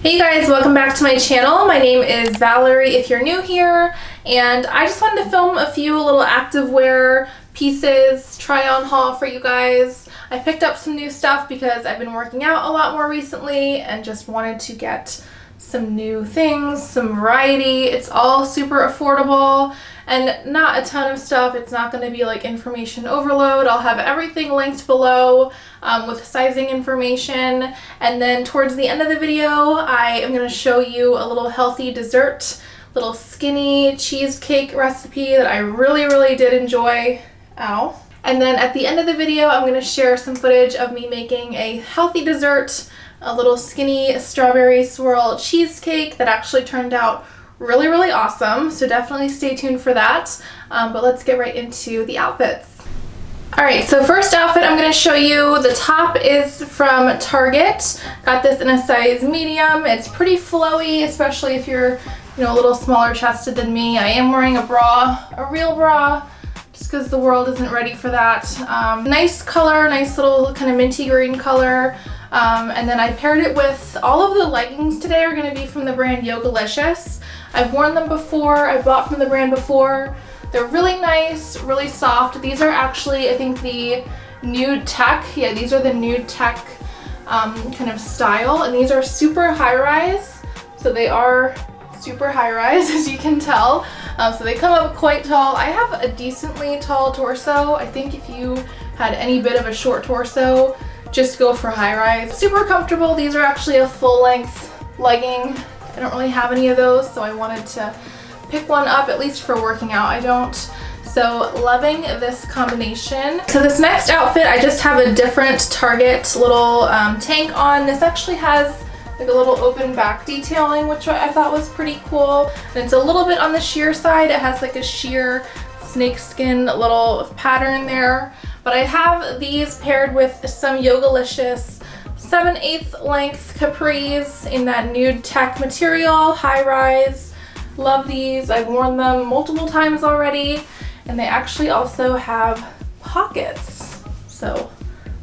Hey guys, welcome back to my channel. My name is Valerie if you're new here, and I just wanted to film a few little activewear pieces, try on haul for you guys. I picked up some new stuff because I've been working out a lot more recently and just wanted to get some new things, some variety. It's all super affordable and not a ton of stuff. It's not going to be like information overload. I'll have everything linked below with sizing information, and then towards the end of the video I am going to show you a little healthy dessert, little skinny cheesecake recipe that I really did enjoy. Ow. And then at the end of the video I'm going to share some footage of me making a healthy dessert, a little skinny strawberry swirl cheesecake that actually turned out really awesome, so definitely stay tuned for that. But let's get right into the outfits. Alright, so first outfit I'm going to show you, the top is from Target. Got this in a size medium. It's pretty flowy, especially if you're, a little smaller chested than me. I am wearing a bra, a real bra, just because the world isn't ready for that. Nice color, nice little kind of minty green color. And then I paired it with, all of the leggings today are going to be from the brand Yogalicious. I've worn them before, I bought from the brand before. They're really nice, really soft. These are actually, I think, the Nude Tech. Yeah, these are the Nude Tech kind of style, and these are super high-rise. So they are super high-rise, as you can tell. So they come up quite tall. I have a decently tall torso. I think if you had any bit of a short torso, just go for high-rise. Super comfortable. These are actually a full-length legging. I don't really have any of those, so I wanted to pick one up, at least for working out. I don't. So loving this combination. So this next outfit, I just have a different Target little tank on. This actually has like a little open back detailing, which I thought was pretty cool. And it's a little bit on the sheer side. It has like a sheer snakeskin little pattern there. But I have these paired with some Yogalicious 7/8 length capris in that Nude Tech material, high rise. Love these. I've worn them multiple times already, and they actually also have pockets, so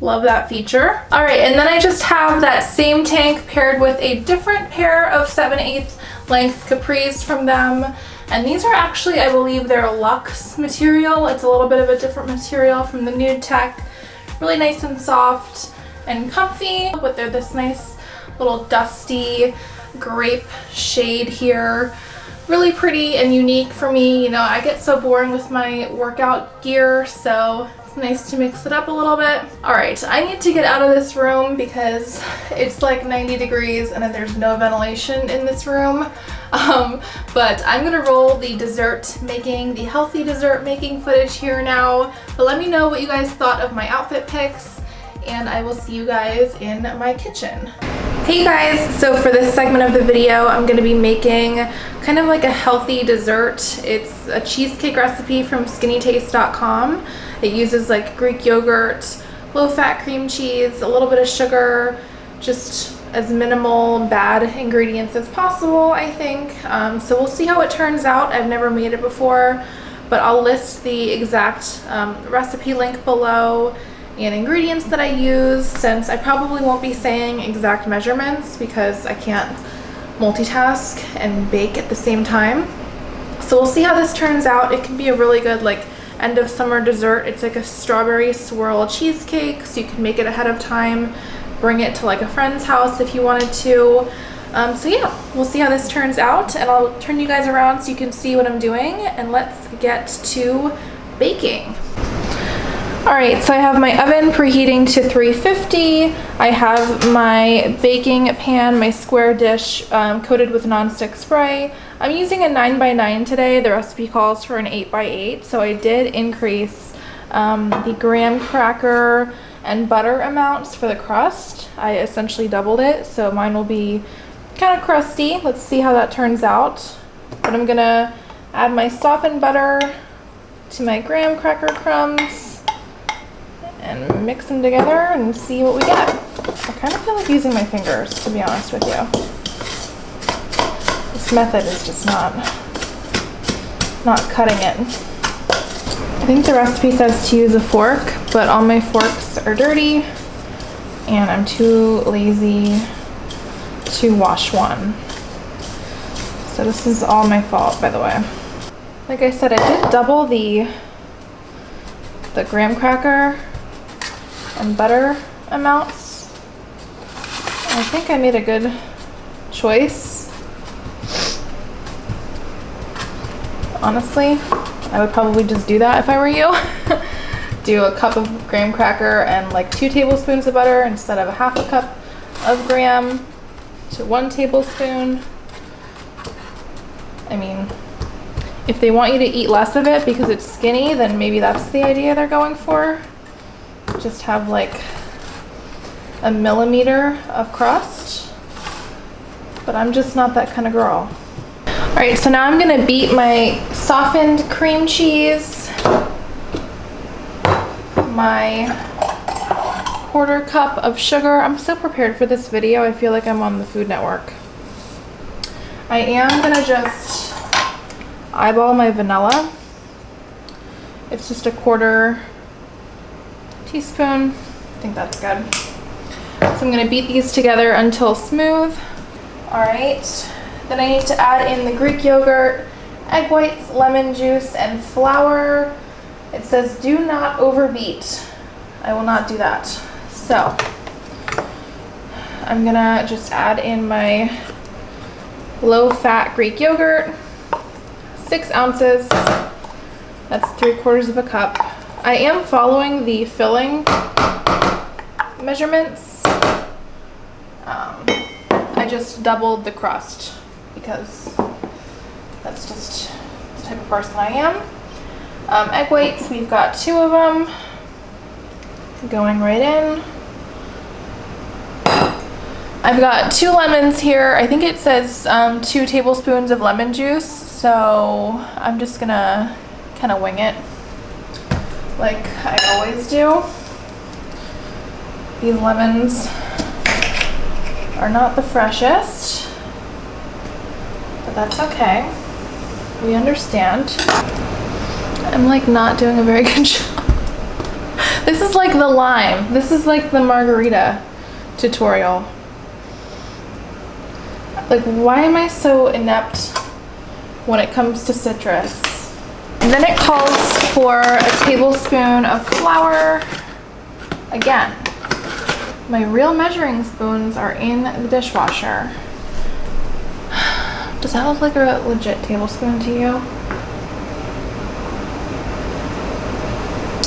love that feature. All right, and then I just have that same tank paired with a different pair of 7/8 length capris from them, and these are actually, I believe they're luxe material. It's a little bit of a different material from the Nude Tech. Really nice and soft and comfy, but they're this nice little dusty grape shade here. Really pretty and unique for me. I get so boring with my workout gear, so it's nice to mix it up a little bit. All right, I need to get out of this room because it's like 90 degrees and there's no ventilation in this room. But I'm gonna roll the the healthy dessert making footage here now. But let me know what you guys thought of my outfit picks, and I will see you guys in my kitchen. Hey guys, so for this segment of the video, I'm going to be making kind of like a healthy dessert. It's a cheesecake recipe from Skinnytaste.com. It uses like Greek yogurt, low-fat cream cheese, a little bit of sugar, just as minimal bad ingredients as possible, I think. So we'll see how it turns out. I've never made it before, but I'll list the exact recipe link below and ingredients that I use, since I probably won't be saying exact measurements because I can't multitask and bake at the same time. So we'll see how this turns out. It can be a really good like end of summer dessert. It's like a strawberry swirl cheesecake, so you can make it ahead of time, bring it to like a friend's house if you wanted to. So yeah, we'll see how this turns out, and I'll turn you guys around so you can see what I'm doing, and let's get to baking. Alright, so I have my oven preheating to 350. I have my baking pan, my square dish coated with nonstick spray. I'm using a 9x9 today. The recipe calls for an 8x8, so I did increase the graham cracker and butter amounts for the crust. I essentially doubled it, so mine will be kind of crusty. Let's see how that turns out. But I'm gonna add my softened butter to my graham cracker crumbs and mix them together and see what we get. I kind of feel like using my fingers, to be honest with you. This method is just not cutting it. I think the recipe says to use a fork, but all my forks are dirty and I'm too lazy to wash one. So this is all my fault, by the way. Like I said, I did double the graham cracker and butter amounts. I think I made a good choice. Honestly, I would probably just do that if I were you. Do a cup of graham cracker and like 2 tablespoons of butter instead of a half a cup of graham to 1 tablespoon. I mean, if they want you to eat less of it because it's skinny, then maybe that's the idea they're going for. Just have like a millimeter of crust. But I'm just not that kind of girl. All right, so now I'm gonna beat my softened cream cheese, my 1/4 cup of sugar. I'm so prepared for this video. I feel like I'm on the Food Network. I am gonna just eyeball my vanilla. It's just a 1/4 teaspoon. I think that's good. So I'm gonna beat these together until smooth. All right, then I need to add in the Greek yogurt, egg whites, lemon juice, and flour. It says do not overbeat. I will not do that. So I'm gonna just add in my low-fat Greek yogurt, 6 ounces. That's 3/4 of a cup. I am following the filling measurements. I just doubled the crust because that's just the type of person I am. Egg whites, we've got 2 of them going right in. I've got 2 lemons here. I think it says 2 tablespoons of lemon juice, so I'm just gonna kind of wing it like I always do. These lemons are not the freshest, but that's okay. We understand. I'm like not doing a very good job. This is like the lime. This is like the margarita tutorial. Like, why am I so inept when it comes to citrus? And then it calls for a tablespoon of flour. Again, my real measuring spoons are in the dishwasher. Does that look like a legit tablespoon to you?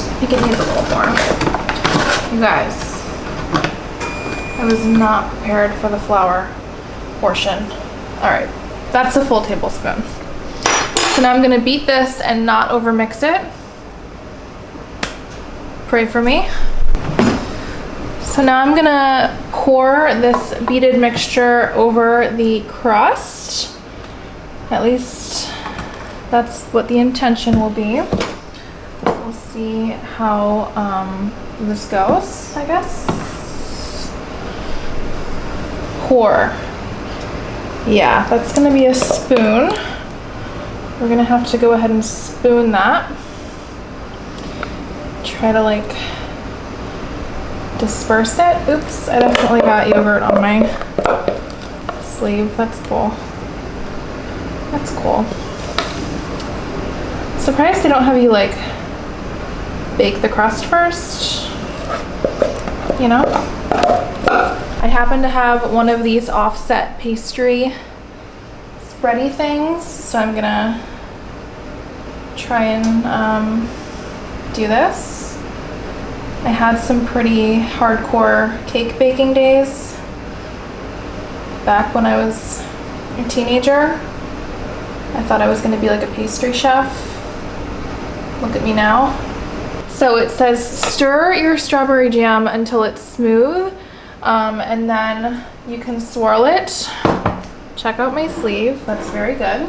I think it needs a little more. You guys, I was not prepared for the flour portion. All right, that's a full tablespoon. So now I'm gonna beat this and not overmix it. Pray for me. So now I'm gonna pour this beaded mixture over the crust. At least that's what the intention will be. We'll see how this goes, I guess. Pour. Yeah, that's gonna be a spoon. We're gonna have to go ahead and spoon that. Try to like disperse it. Oops, I definitely got yogurt on my sleeve. That's cool. That's cool. Surprised they don't have you like bake the crust first, you know? I happen to have one of these offset pastry spready things, so I'm gonna try and do this. I had some pretty hardcore cake baking days back when I was a teenager. I thought I was gonna be like a pastry chef. Look at me now. So it says stir your strawberry jam until it's smooth, and then you can swirl it. Check out my sleeve. That's very good.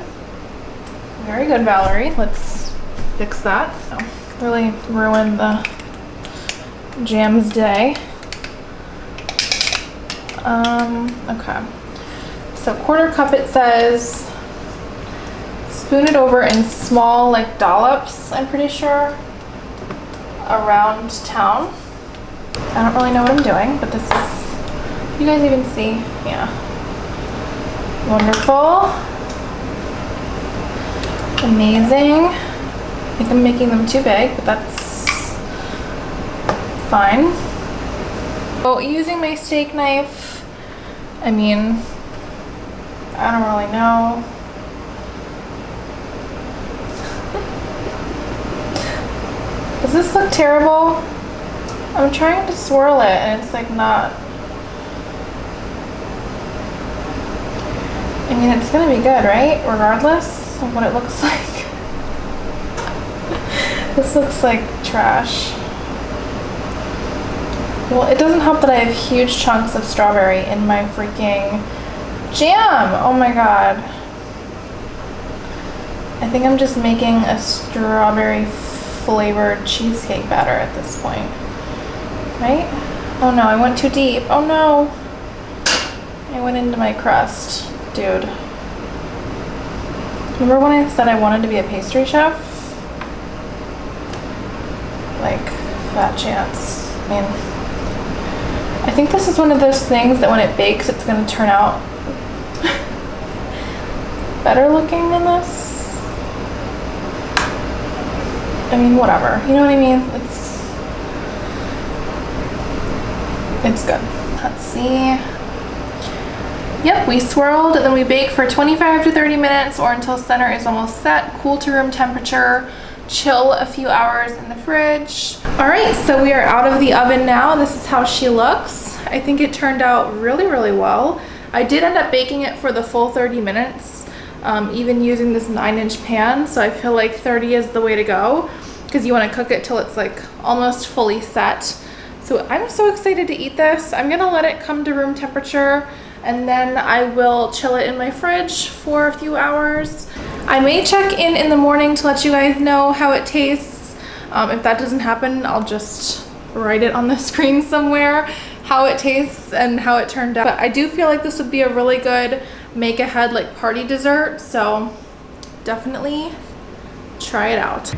Very good, Valerie. Let's fix that. Oh, really ruined the jam's day. Okay. So 1/4 cup it says. Spoon it over in small like dollops, I'm pretty sure, around town. I don't really know what I'm doing, but this is, you guys even see? Yeah. Wonderful. Amazing. I think I'm making them too big, but that's fine. So using my steak knife, I mean, I don't really know. Does this look terrible? I'm trying to swirl it and it's like not. I mean, it's gonna be good, right? Regardless of what it looks like. This looks like trash. Well, it doesn't help that I have huge chunks of strawberry in my freaking jam. Oh my god. I think I'm just making a strawberry flavored cheesecake batter at this point. Right? Oh no, I went too deep. Oh no. I went into my crust. Dude. Remember when I said I wanted to be a pastry chef? Like, fat chance. I mean, I think this is one of those things that when it bakes, it's going to turn out better looking than this. I mean, whatever. You know what I mean? It's good. Let's see. Yep, we swirled, then we bake for 25 to 30 minutes or until center is almost set. Cool to room temperature. Chill a few hours in the fridge. All right, so we are out of the oven now. This is how she looks. I think it turned out really, really well. I did end up baking it for the full 30 minutes, even using this 9-inch pan. So I feel like 30 is the way to go because you want to cook it till it's like almost fully set. So I'm so excited to eat this. I'm gonna let it come to room temperature and then I will chill it in my fridge for a few hours. I may check in the morning to let you guys know how it tastes. If that doesn't happen, I'll just write it on the screen somewhere, how it tastes and how it turned out. But I do feel like this would be a really good make ahead like party dessert, so definitely try it out.